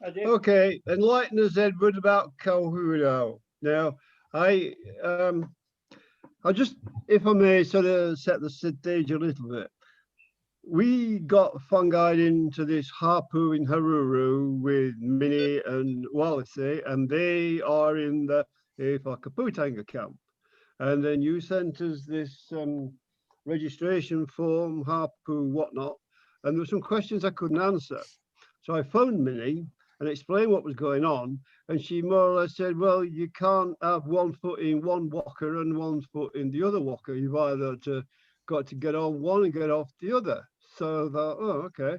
Okay, enlighten us, Edward, about Huiarau. Now, I just, if I may, sort of set the stage a little bit. We got fungied into this Hapu in Haruru with Minnie and Wallace, and they are in the Whakaputanga camp. And then you sent us this registration form, Hapu, whatnot, and there were some questions I couldn't answer. So I phoned Minnie and explained what was going on, and she more or less said, well, you can't have 1 foot in one walker and 1 foot in the other walker. You've either got to get on one and get off the other. So I thought, oh, okay.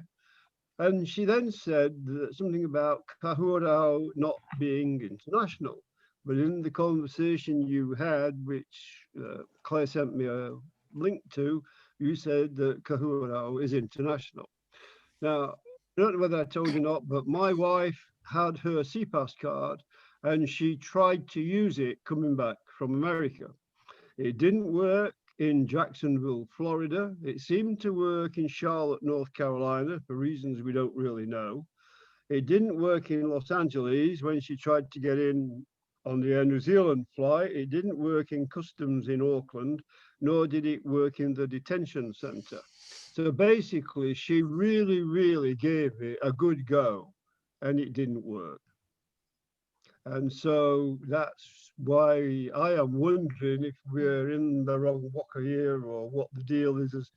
And she then said something about Huiarau not being international. But in the conversation you had, which Claire sent me a link to, you said that Huiarau is international. Now, I don't know whether I told you or not, but my wife had her CPAS card and she tried to use it coming back from America. It didn't work in Jacksonville, Florida. It seemed to work in Charlotte, North Carolina, for reasons we don't really know. It didn't work in Los Angeles when she tried to get in on the Air New Zealand flight. It didn't work in customs in Auckland, nor did it work in the detention center. So basically, she really, really gave it a good go, and it didn't work. And so that's why I am wondering if we're in the wrong walker here or what the deal is as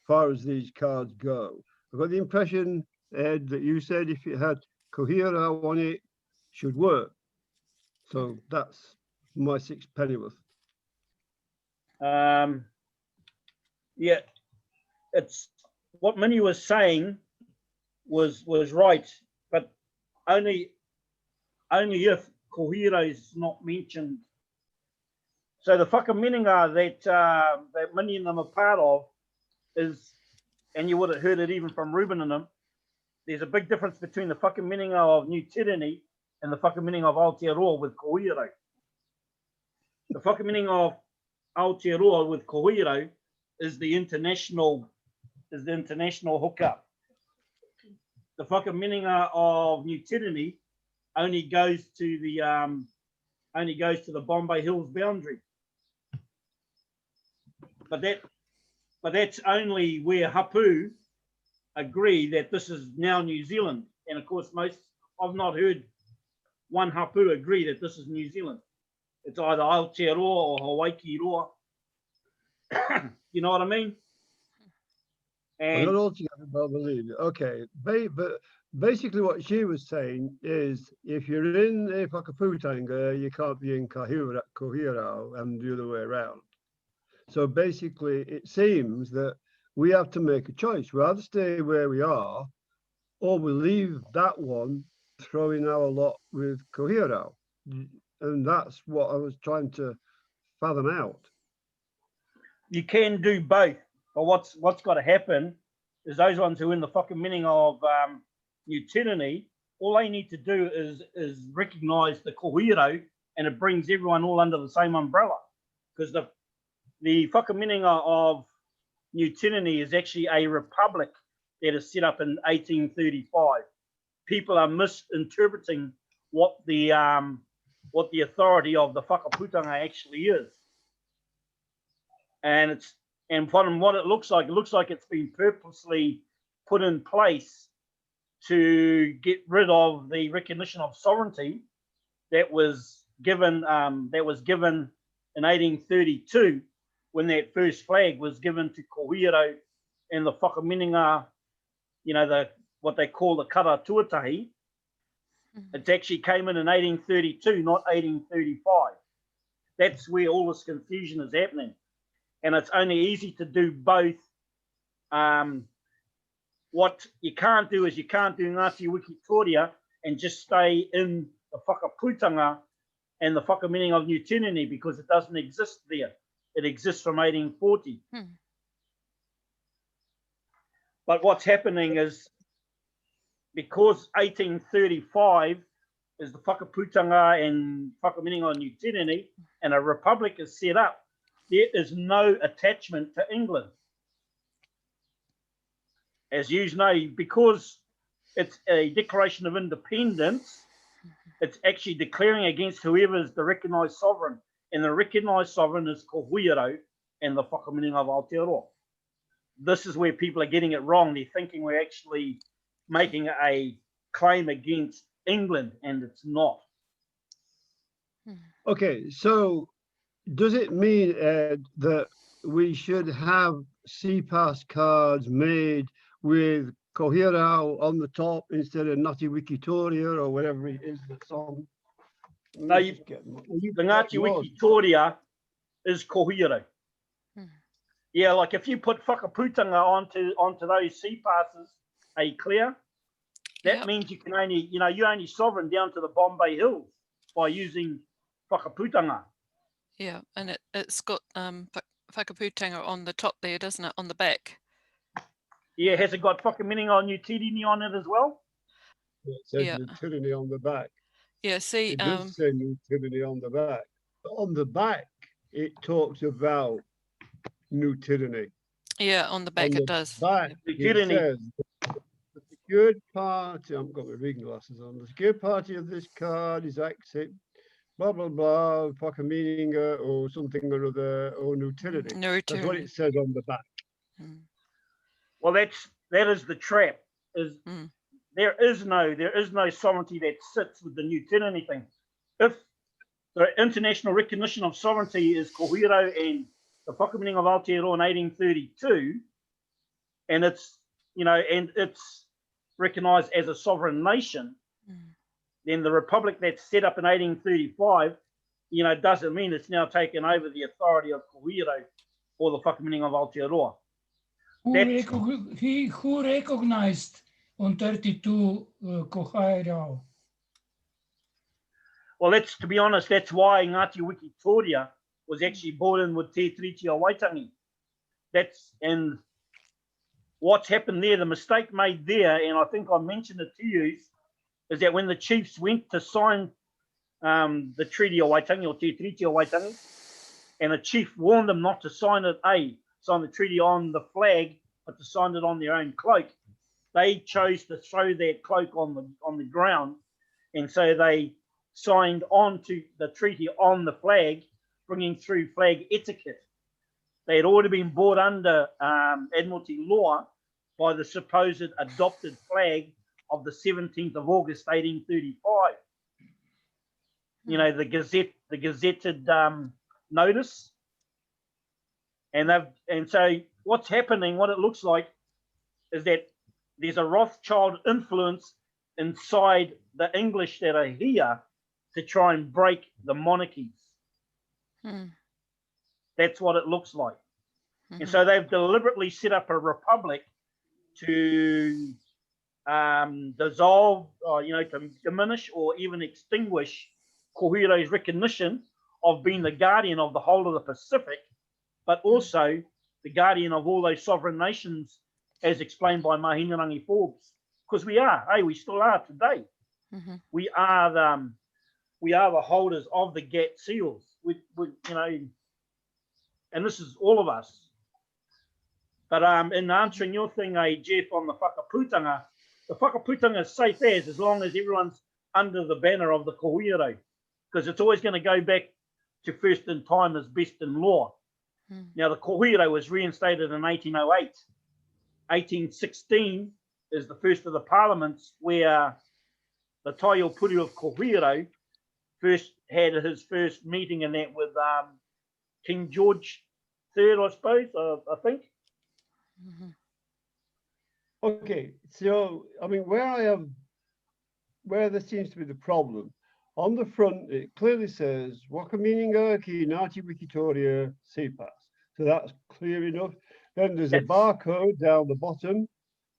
far as these cards go. I've got the impression, Ed, that you said if it had Huiarau on it, should work. So that's my 6 pennyworth. Yeah, it's what Minnie was saying was right, but only if Huiarau is not mentioned. So the whakamininga that Minnie and them are part of is, and you would have heard it even from Ruben and them, there's a big difference between the whakamininga of New Tireni and the whakamininga of Aotearoa with Huiarau. The whakamininga of Aotearoa with Huiarau is the international hookup. The whakamininga of New Tireni only goes to the Bombay Hills boundary. But that's only where Hapu agree that this is now New Zealand. And of course, I've not heard one Hapu agree that this is New Zealand. It's either Aotearoa or Hawaii Roa. You know what I mean? And not altogether, but I believe it. Okay, but basically what she was saying is if you're in Whakaputanga, you can't be in Huiarau and the other way around. So basically it seems that we have to make a choice. We either stay where we are or we leave that one, throw in our lot with Huiarau. And that's what I was trying to fathom out. You can do both, but what's got to happen is those ones who are in the whakamininga of New Tireni, all they need to do is recognise the Huiarau, and it brings everyone all under the same umbrella. Because the whakamininga of New Tireni is actually a republic that is set up in 1835. People are misinterpreting what the authority of the Whakaputanga actually is. And from what it looks like it's been purposely put in place to get rid of the recognition of sovereignty that was given in 1832 when that first flag was given to Huiarau and the whakamininga, what they call the kara tuatahi. It actually came in 1832, not 1835. That's where all this confusion is happening. And it's only easy to do both. What you can't do is you can't do Ngāti Wikitoria and just stay in the Whakaputanga and the whakamininga of New Tireni because it doesn't exist there. It exists from 1840. But what's happening is because 1835 is the Whakaputanga and whakamininga of New Tireni and a republic is set up, there is no attachment to England. As you know, because It's a declaration of independence. It's actually declaring against whoever is the recognised sovereign. And the recognised sovereign is ko Huiarau and the whakamininga of Aotearoa. This is where people are getting it wrong. They're thinking we're actually making a claim against England, and it's not. Okay, so does it mean, Ed, that we should have CPAS cards made with ko Huiarau on the top instead of Ngāti Wikitoria or whatever it is that's on? No, the Ngāti Wikitoria is ko Huiarau. Yeah, like if you put Whakaputanga onto those sea passes, clear, that means you can only, you're only sovereign down to the Bombay Hills by using Whakaputanga. Yeah, and it's got Whakaputanga on the top there, doesn't it, on the back? Yeah, has it got Whakamininga on Tireni on it as well? It says Tireni on the back. Yeah, see, it does say Tireni on the back. But on the back, it talks about New Tireni. Yeah, on the back it does. Back, it says the secured party, I haven't got my reading glasses on, the secured party of this card is accept, blah, blah, blah, Whakamininga or something or other, or New Tireni. That's what it says on the back. Well, that is the trap. There is no sovereignty that sits with the New Tireni thing. If the international recognition of sovereignty is ko Huiarau and the Whakamininga of Aotearoa in 1832, and it's recognised as a sovereign nation, then the republic that's set up in 1835, doesn't mean it's now taken over the authority of ko Huiarau or the Whakamininga of Aotearoa. Who recognized on 32 ko Huiarau? Well, to be honest, that's why Ngāti Wikitoria was actually brought in with Te Tiriti o Waitangi. And what's happened there, the mistake made there, and I think I mentioned it to you, is that when the chiefs went to sign the Treaty of Waitangi or Te Tiriti o Waitangi, and the chief warned them not to sign it, sign the treaty on the flag, but to sign it on their own cloak. They chose to throw their cloak on the ground, and so they signed on to the treaty on the flag, bringing through flag etiquette. They had already been brought under Admiralty law by the supposed adopted flag of the 17th of August, 1835. The gazetted notice. And so what's happening, what it looks like, is that there's a Rothschild influence inside the English that are here to try and break the monarchies. That's what it looks like. And so they've deliberately set up a republic to dissolve, to diminish or even extinguish ko Huirau's recognition of being the guardian of the whole of the Pacific, but also the guardian of all those sovereign nations, as explained by Mahinarangi Forbes. Because we still are today. We are the holders of the GATT seals. And this is all of us. But in answering your thing, Geoff, on the Whakaputanga is safe as long as everyone's under the banner of the ko Huiarau, because it's always going to go back to first in time as best in law. Now, the ko Huiarau was reinstated in 1808. 1816 is the first of the parliaments where the Taio Puru of ko Huiarau first had his first meeting in that with King George III, I suppose, I think. Okay, so I mean, where there seems to be the problem, on the front it clearly says Whakamininga ki Ngāti Wikitoria CPAS. So that's clear enough. Then there's a barcode down the bottom,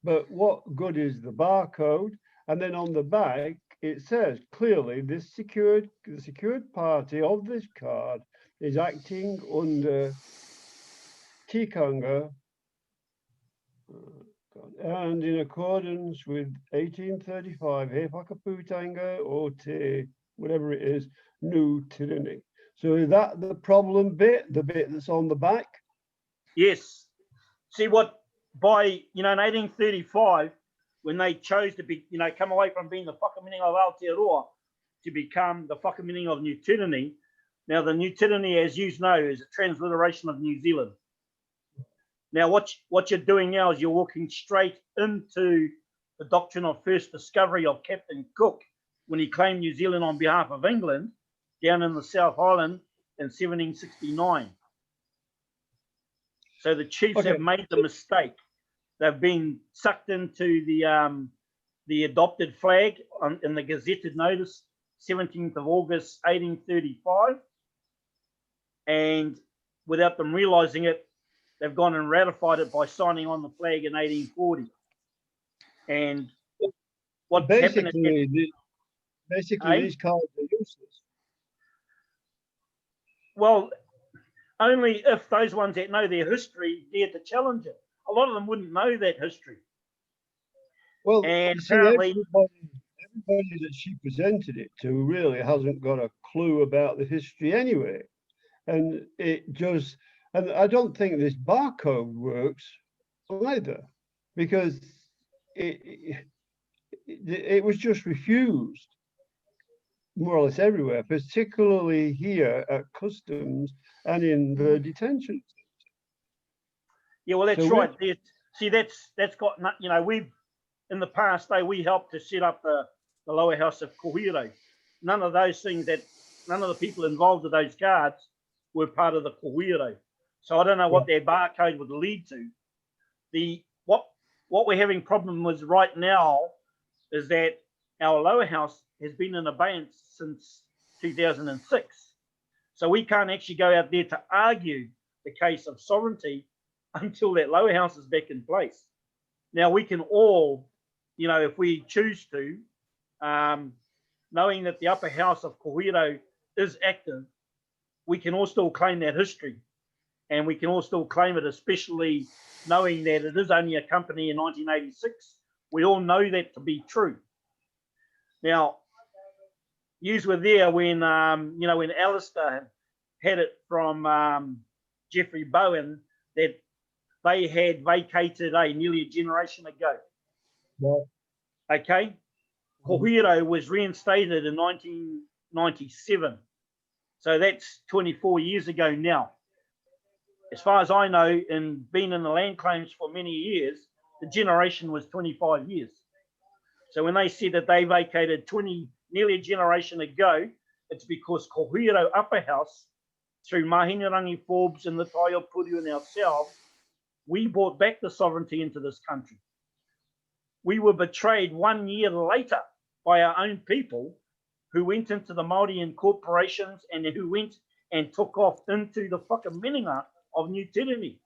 but what good is the barcode? And then on the back it says clearly the secured party of this card is acting under Tikanga and in accordance with 1835, He Whakaputanga or Te, whatever it is, New Tireni. So is that the problem bit, the bit that's on the back? Yes. See, in 1835, when they chose to be, come away from being the whakamininga of Aotearoa to become the whakamininga of New Tireni. Now, the New Tireni, as you know, is a transliteration of New Zealand. Now, what you're doing now is you're walking straight into the doctrine of first discovery of Captain Cook when he claimed New Zealand on behalf of England down in the South Island in 1769. So the chiefs have made the mistake. They've been sucked into the adopted flag in the gazetted notice, 17th of August, 1835. And without them realizing it, they've gone and ratified it by signing on the flag in 1840. And what basically, these cards are useless. Well, only if those ones that know their history dare to challenge it. A lot of them wouldn't know that history. Well, and you see, apparently, everybody that she presented it to really hasn't got a clue about the history anyway. And it just, and I don't think this barcode works either, because it was just refused more or less everywhere, particularly here at customs and in the detention. yeah, well, that's So right. See, that's got, we've in the past, we helped to set up the lower house of Huiarau. None of those things none of the people involved with those cards were part of the Huiarau. So I don't know what their barcode would lead to. What we're having problem with right now is that our lower house has been in abeyance since 2006. So we can't actually go out there to argue the case of sovereignty until that lower house is back in place. Now we can all, if we choose to, knowing that the upper house of Huiarau is active, we can all still claim that history. And we can all still claim it, especially knowing that it is only a company in 1986. We all know that to be true. Now, yous were there when, when Alistair had it from Jeffrey Bowen that they had vacated nearly a generation ago. Yeah. Okay? Huiarau was reinstated in 1997. So that's 24 years ago now. As far as I know, and being in the land claims for many years, the generation was 25 years. So when they said that they vacated nearly a generation ago, it's because Huiarau Upper House, through Mahinarangi Forbes and the Taiopuru and ourselves, we brought back the sovereignty into this country. We were betrayed 1 year later by our own people who went into the Māori incorporations and who went and took off into the whakamininga of New Tireni.